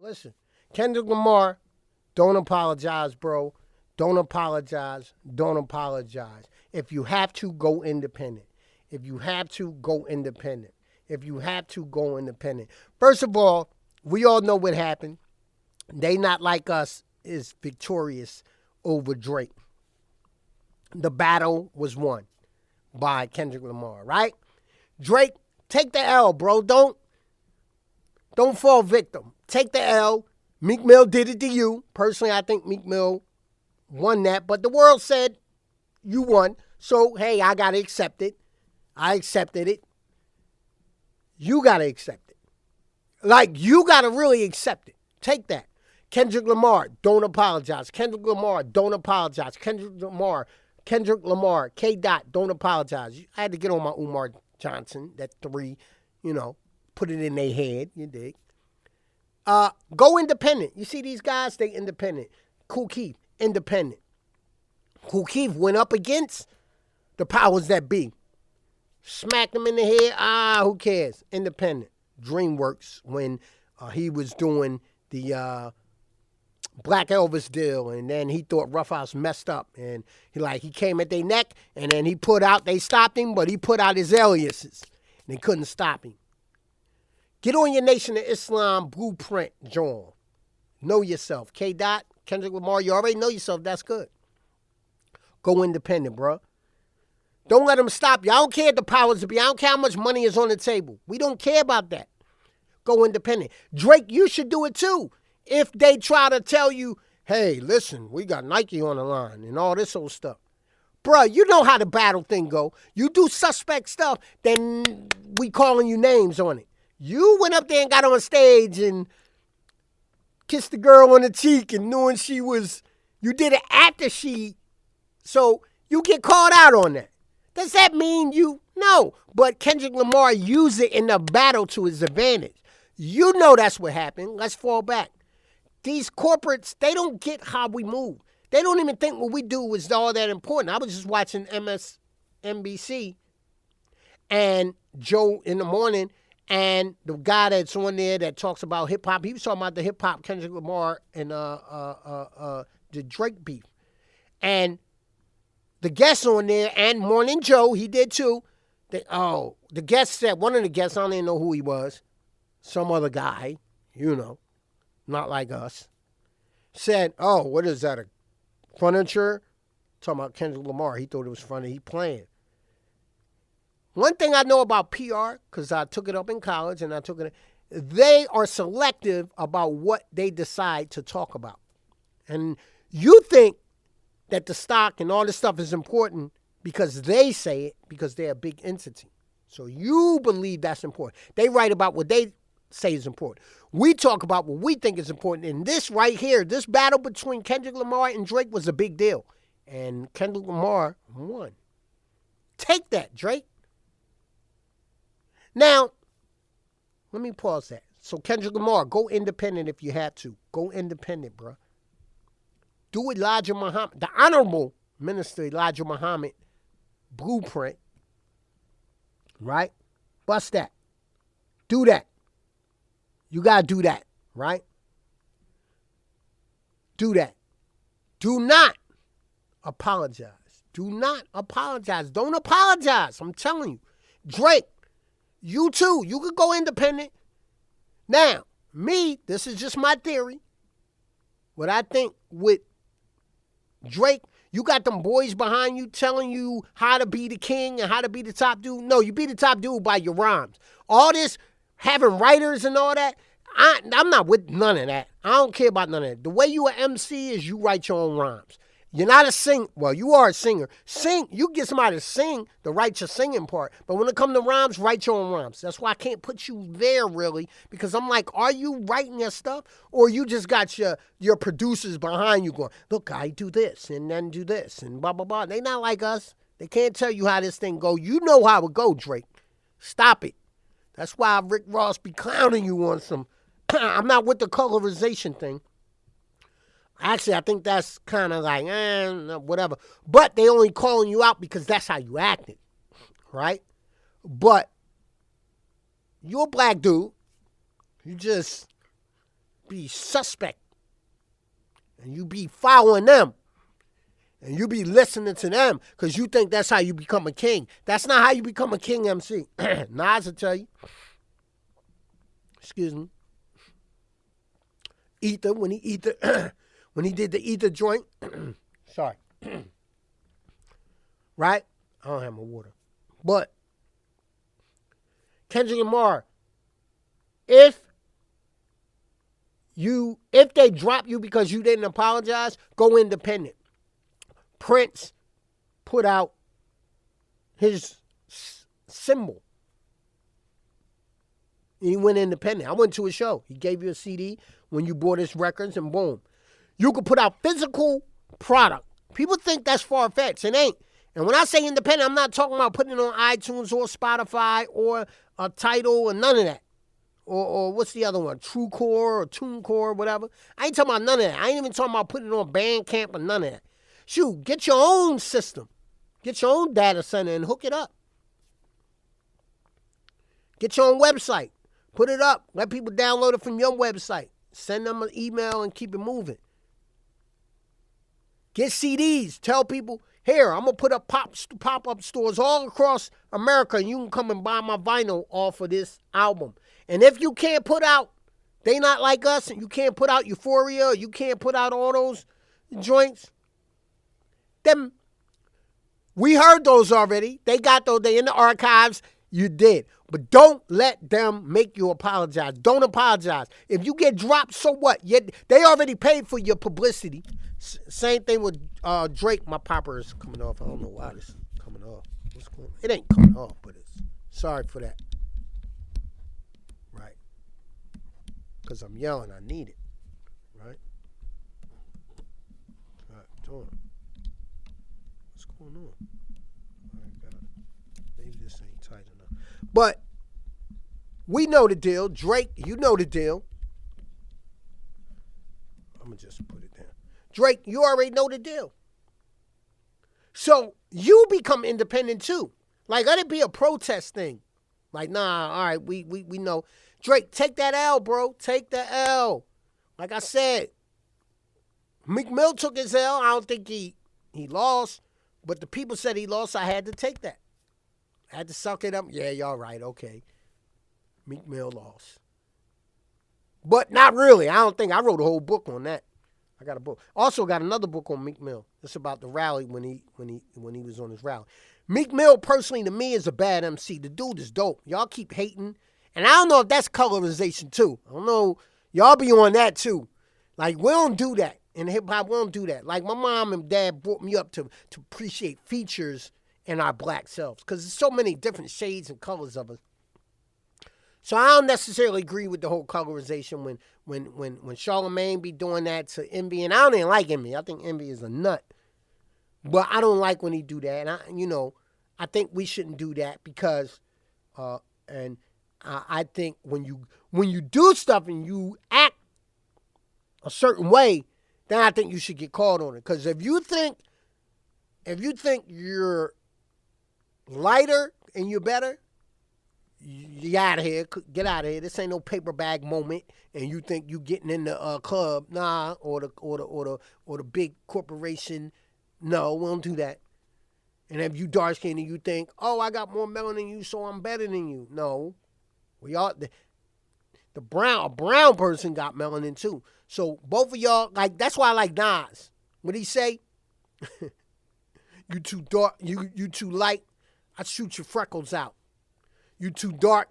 Listen, Kendrick Lamar, don't apologize, bro. Don't apologize. Don't apologize. If you have to, go independent. If you have to, go independent. If you have to, go independent. First of all, we all know what happened. They Not Like Us is victorious over Drake. The battle was won by Kendrick Lamar, right? Drake, take the L, bro. Don't fall victim. Take the L. Meek Mill did it to you. Personally, I think Meek Mill won that, but the world said you won. So, hey, I got to accept it. I accepted it. You got to accept it. Like, you got to really accept it. Take that. Kendrick Lamar, don't apologize. Kendrick Lamar, don't apologize. Kendrick Lamar, K. Dot, don't apologize. I had to get on my Umar Johnson, that three, put it in their head, you dig. Go independent. You see these guys, they independent. Kool Keith, independent. Kool Keith went up against the powers that be. Smacked him in the head. Who cares? Independent. DreamWorks, when he was doing the Black Elvis deal, and then he thought Rough House messed up, and he came at their neck, and then they stopped him, but he put out his aliases, and they couldn't stop him. Get on your Nation of Islam blueprint, John. Know yourself. K. Dot, Kendrick Lamar, you already know yourself. That's good. Go independent, bro. Don't let them stop you. I don't care what the powers be. I don't care how much money is on the table. We don't care about that. Go independent. Drake, you should do it too. If they try to tell you, hey, listen, we got Nike on the line and all this old stuff. Bruh, you know how the battle thing go. You do suspect stuff, then we calling you names on it. You went up there and got on stage and kissed the girl on the cheek and knowing you did it after so you get called out on that. Does that mean you? No. But Kendrick Lamar used it in the battle to his advantage. You know that's what happened. Let's fall back. These corporates, they don't get how we move. They don't even think what we do is all that important. I was just watching MSNBC and Joe in the morning, and the guy that's on there that talks about hip-hop, he was talking about the hip-hop Kendrick Lamar and the Drake beef. And the guest on there, and Morning Joe, he did too. The guest said, one of the guests, I don't even know who he was, some other guy, not like us, said, what is that, a furniture? Talking about Kendrick Lamar. He thought it was funny. He playing. One thing I know about PR, because I took it up in college and they are selective about what they decide to talk about. And you think that the stock and all this stuff is important because they say it, because they're a big entity. So you believe that's important. They write about what they say is important. We talk about what we think is important. And this right here, this battle between Kendrick Lamar and Drake was a big deal. And Kendrick Lamar won. Take that, Drake. Now, let me pause that. So Kendrick Lamar, go independent if you have to. Go independent, bro. Do Elijah Muhammad, the Honorable Minister Elijah Muhammad blueprint, right? Bust that. Do that. You got to do that, right? Do that. Do not apologize. Do not apologize. Don't apologize. I'm telling you. Drake, you too. You could go independent. Now, this is just my theory. What I think with Drake, you got them boys behind you telling you how to be the king and how to be the top dude. No, you be the top dude by your rhymes. All this having writers and all that, I'm not with none of that. I don't care about none of that. The way you are MC is you write your own rhymes. You're not a singer. Well, you are a singer. You get somebody to sing to write your singing part. But when it comes to rhymes, write your own rhymes. That's why I can't put you there, really, because I'm like, are you writing your stuff? Or you just got your producers behind you going, look, I do this and then do this and blah, blah, blah. They not like us. They can't tell you how this thing go. You know how it go, Drake. Stop it. That's why Rick Ross be clowning you on some. I'm not with the colorization thing. Actually, I think that's kind of like, whatever. But they only calling you out because that's how you acted, right? But you're a black dude. You just be suspect. And you be following them. And you be listening to them because you think that's how you become a king. That's not how you become a king, MC. Nas will tell you. Excuse me. Ether, when he did the Ether joint. Sorry. Right? I don't have my water. But Kendrick Lamar, if they drop you because you didn't apologize, go independent. Prince put out his symbol. He went independent. I went to a show. He gave you a CD when you bought his records, and boom. You could put out physical product. People think that's far-fetched. It ain't. And when I say independent, I'm not talking about putting it on iTunes or Spotify or a Tidal or none of that. Or what's the other one? TrueCore or TuneCore, whatever. I ain't talking about none of that. I ain't even talking about putting it on Bandcamp or none of that. Shoot, get your own system. Get your own data center and hook it up. Get your own website. Put it up. Let people download it from your website. Send them an email and keep it moving. Get CDs. Tell people, here, I'm going to put up pop-up stores all across America, and you can come and buy my vinyl off of this album. And if you can't put out They Not Like Us, and you can't put out Euphoria, or you can't put out all those joints, them, we heard those already. They got those. They in the archives. You did. But don't let them make you apologize. Don't apologize. If you get dropped, so what? They already paid for your publicity. Same thing with Drake. My popper is coming off. I don't know why this is coming off. What's going on? It ain't coming off, but it's sorry for that. Right. Because I'm yelling. I need it. Right? All right, hold on. What's going on? Maybe this ain't tight enough. But we know the deal. Drake, you know the deal. I'm going to just put it down. Drake, you already know the deal. So you become independent too. Like, let it be a protest thing. Like, nah, all right, we know. Drake, take that L, bro. Take the L. Like I said, Meek Mill took his L. I don't think he lost. But the people said he lost. I had to take that. I had to suck it up. Yeah, y'all right. Okay. Meek Mill lost. But not really. I don't think. I wrote a whole book on that. I got a book. Also got another book on Meek Mill. It's about the rally when he was on his rally. Meek Mill, personally, to me, is a bad MC. The dude is dope. Y'all keep hating. And I don't know if that's colorization, too. I don't know. Y'all be on that, too. Like, we don't do that. In hip-hop, we don't do that. Like, my mom and dad brought me up to appreciate features in our black selves. Because there's so many different shades and colors of us. So I don't necessarily agree with the whole colorization when Charlemagne be doing that to Envy. And I don't even like Envy. I think Envy is a nut. But I don't like when he do that. And I think we shouldn't do that because I think when you do stuff and you act a certain way, then I think you should get called on it. Because if you think you're lighter and you're better, you out of here. Get out of here. This ain't no paper bag moment, and you think you getting in the club, nah, or the big corporation. No, we don't do that. And if you dark skinned and you think, oh, I got more melanin than you, so I'm better than you. No, we all a brown person got melanin too. So both of y'all, like, that's why I like Nas. What he say? You too dark. You too light. I shoot your freckles out. You too dark.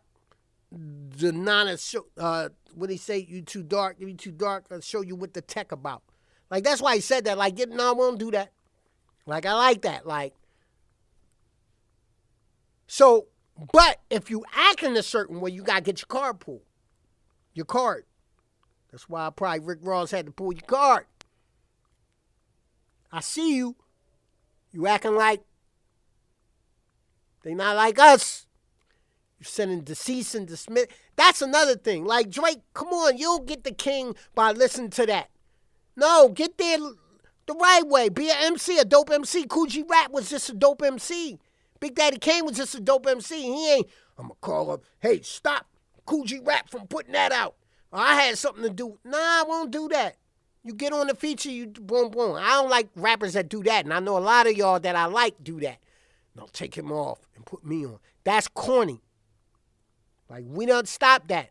The what he say? You too dark. You too dark. I'll show you what the tech about. Like, that's why he said that. Like, no, we don't do that. Like, I like that. Like, so, but if you act in a certain way, you got to get your card pulled. Your card. That's why probably Rick Ross had to pull your card. I see you. You acting like they not like us. You sending the cease and dismiss. That's another thing. Like, Drake, come on, you don't get the king by listening to that. No, get there the right way. Be an MC, a dope MC. Kool G Rap was just a dope MC. Big Daddy Kane was just a dope MC. He ain't, I'm going to call up, hey, stop Kool G Rap from putting that out. I had something to do. Nah, I won't do that. You get on the feature, you boom, boom. I don't like rappers that do that, and I know a lot of y'all that I like do that. No, take him off and put me on. That's corny. Like, we don't stop that.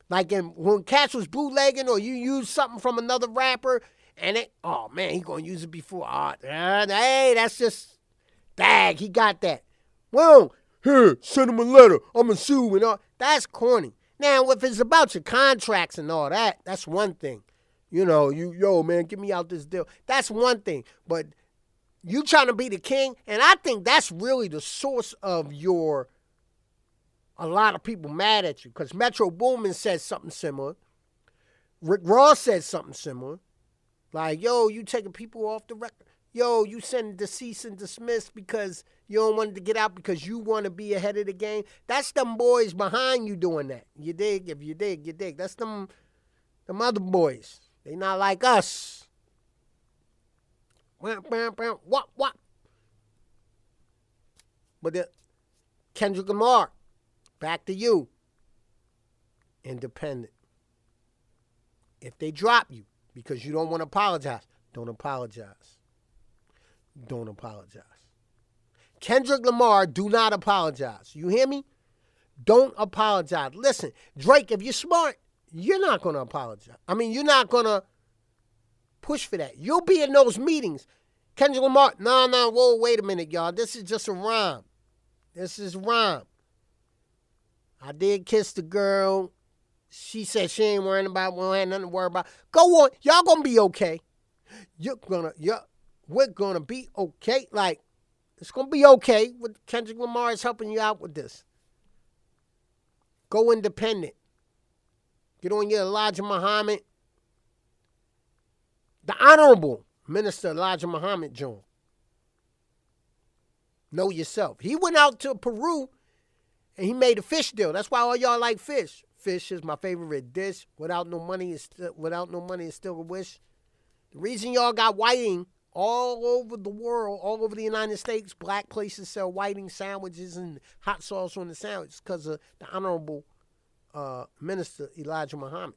Like, when Cash was bootlegging or you use something from another rapper, and oh, man, he going to use it before. Hey, that's just, dag, he got that. Well, here, send him a letter. I'm going to sue and all. That's corny. Now, if it's about your contracts and all that, that's one thing. You know, yo, man, get me out this deal. That's one thing. But you trying to be the king, and I think that's really the source of a lot of people mad at you. Because Metro Boomin said something similar. Rick Ross said something similar. Like, yo, you taking people off the record. Yo, you sending the cease and dismiss because you don't want it to get out because you want to be ahead of the game. That's them boys behind you doing that. You dig? If you dig, you dig. That's them other boys. They not like us. What? But Kendrick Lamar, back to you. Independent. If they drop you because you don't want to apologize, don't apologize. Don't apologize. Kendrick Lamar, do not apologize. You hear me? Don't apologize. Listen, Drake, if you're smart, you're not going to apologize. I mean, you're not going to push for that. You'll be in those meetings. Kendrick Lamar, no, whoa, wait a minute, y'all. This is just a rhyme. This is rhyme. I did kiss the girl. She said she ain't worrying about, we don't have nothing to worry about. Go on. Y'all going to be okay. We're going to be okay. Like, it's going to be okay. Kendrick Lamar is helping you out with this. Go independent. Get on your Elijah Muhammad. The Honorable Minister Elijah Muhammad John. Know yourself. He went out to Peru and he made a fish deal. That's why all y'all like fish. Fish is my favorite dish. Without no money is still a wish. The reason y'all got whiting all over the world, all over the United States, black places sell whiting sandwiches and hot sauce on the sandwich because of the Honorable Minister Elijah Muhammad.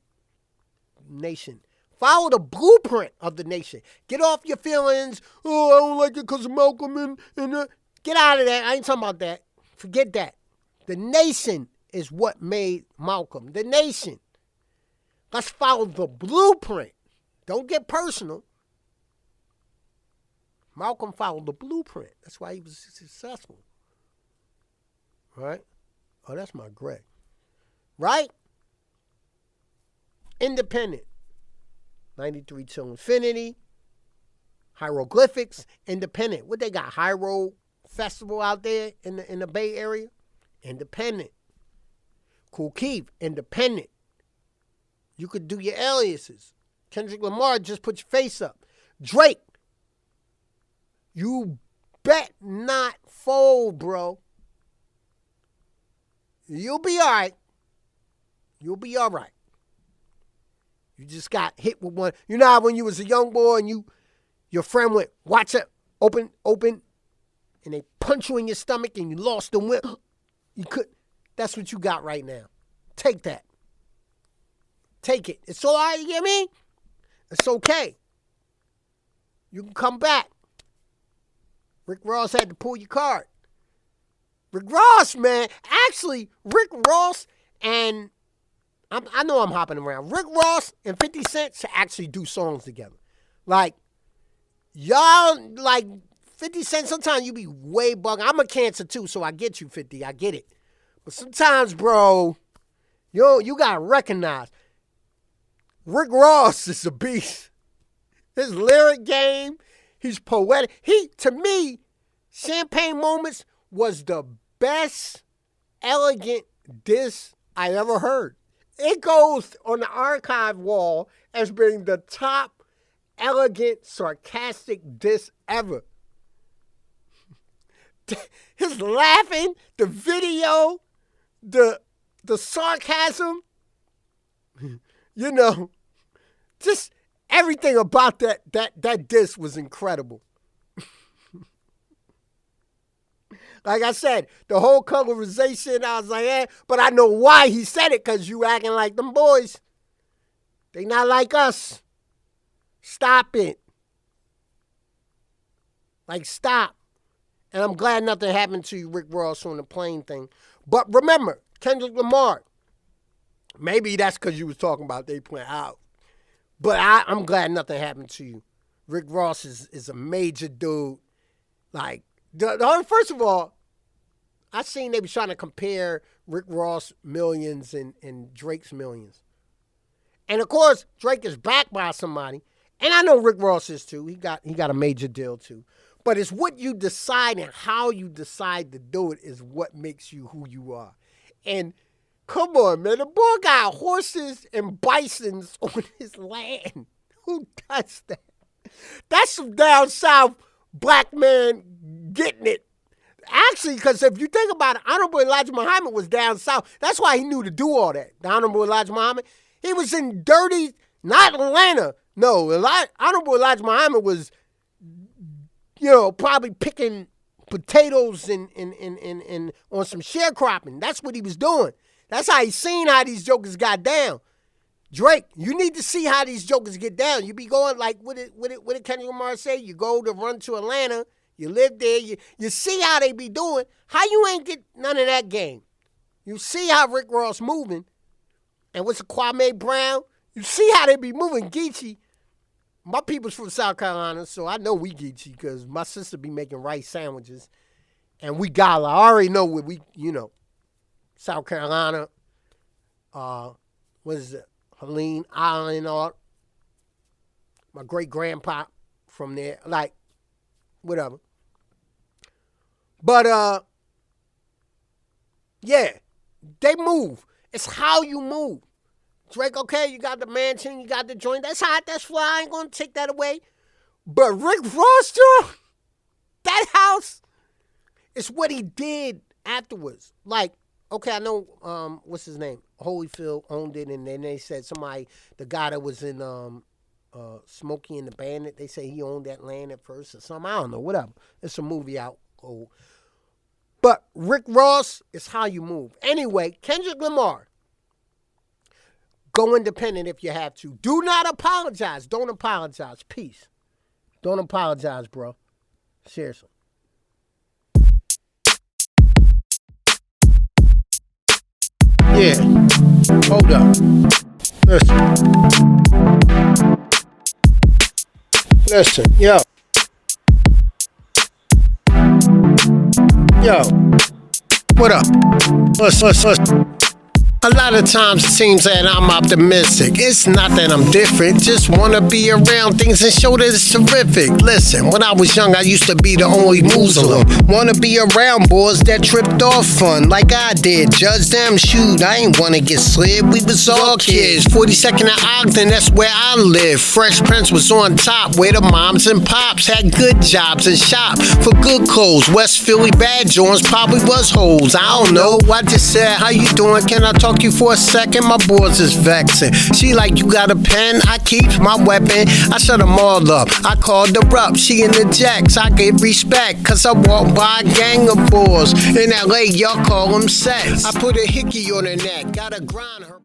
Nation. Follow the blueprint of the nation. Get off your feelings. Oh, I don't like it because of Malcolm and get out of that. I ain't talking about that. Forget that. The nation is what made Malcolm. The nation. Let's follow the blueprint. Don't get personal. Malcolm followed the blueprint. That's why he was successful. Right? Oh, that's my Greg. Right? Independent. 93 till infinity. Hieroglyphics. Independent. What they got? Hyro Festival out there in the Bay Area? Independent. Kool Keith. Independent. You could do your aliases. Kendrick Lamar, just put your face up. Drake. You bet not fold, bro. You'll be all right. You'll be all right. You just got hit with one. You know how when you was a young boy and your friend went, watch it, open, and they punch you in your stomach and you lost the win. That's what you got right now. Take that. Take it. It's all right, you get me? It's okay. You can come back. Rick Ross had to pull your card. Rick Ross, man. Actually, Rick Ross and I know I'm hopping around. Rick Ross and 50 Cent should actually do songs together. Like, y'all, like, 50 Cent, sometimes you be way bugging. I'm a Cancer too, so I get you, 50. I get it. But sometimes, bro, you got to recognize Rick Ross is a beast. His lyric game, he's poetic. To me, Champagne Moments was the best elegant diss I ever heard. It goes on the archive wall as being the top elegant, sarcastic diss ever. His laughing, the video, the sarcasm, just everything about that diss was incredible. Like I said, the whole colorization, I was like, eh. But I know why he said it, because you acting like them boys. They not like us. Stop it. Like, stop. And I'm glad nothing happened to you, Rick Ross, on the plane thing. But remember, Kendrick Lamar, maybe that's because you was talking about they playing out. But I'm glad nothing happened to you. Rick Ross is a major dude. Like, first of all, I seen they was trying to compare Rick Ross millions and Drake's millions. And of course, Drake is backed by somebody. And I know Rick Ross is too. He got a major deal too. But it's what you decide and how you decide to do it is what makes you who you are. And come on, man. The boy got horses and bisons on his land. Who does that? That's some down south black man getting it. Actually, because if you think about it, Honorable Elijah Muhammad was down south. That's why he knew to do all that. The Honorable Elijah Muhammad. He was in dirty, not Atlanta. No, Honorable Elijah Muhammad was, probably picking potatoes and on some sharecropping. That's what he was doing. That's how he seen how these jokers got down. Drake, you need to see how these jokers get down. You be going like, what did Kendrick Lamar say? You go to run to Atlanta, you live there, you see how they be doing. How you ain't get none of that game? You see how Rick Ross moving, and what's Kwame Brown? You see how they be moving, Geechee. My people's from South Carolina, so I know we Geechee because my sister be making rice sandwiches, and we gala. I already know what South Carolina, what is it? Helene Island art. My great-grandpa from there. Like, whatever. But, yeah, they move. It's how you move. Drake, okay, you got the mansion, you got the joint. That's hot, that's fly. I ain't going to take that away. But Rick Ross, that house is what he did afterwards. Like, okay, I know, what's his name? Holyfield owned it, and then they said the guy that was in Smokey and the Bandit, they say he owned that land at first or something. I don't know, whatever. It's a movie out. Oh. But Rick Ross is how you move. Anyway, Kendrick Lamar, go independent if you have to. Do not apologize. Don't apologize. Peace. Don't apologize, bro. Seriously. Yeah. Hold up. Listen. Yo. What up? Listen. A lot of times it seems that I'm optimistic. It's not that I'm different, just wanna be around things and show that it's terrific. Listen, when I was young, I used to be the only Muslim. Wanna be around boys that tripped off fun, like I did. Judge them, shoot, I ain't wanna get slid. We was all kids. 42nd and Ogden, that's where I live. Fresh Prince was on top, where the moms and pops had good jobs and shop for good clothes. West Philly bad joints probably was hoes. I don't know, I just said, how you doing? Can I talk you for a second? My boys is vexing. She like, you got a pen? I keep my weapon. I shut them all up. I called her up. She in the jacks. I gave respect, cause I walk by a gang of boys. In LA, y'all call them sex. I put a hickey on her neck. Gotta grind her.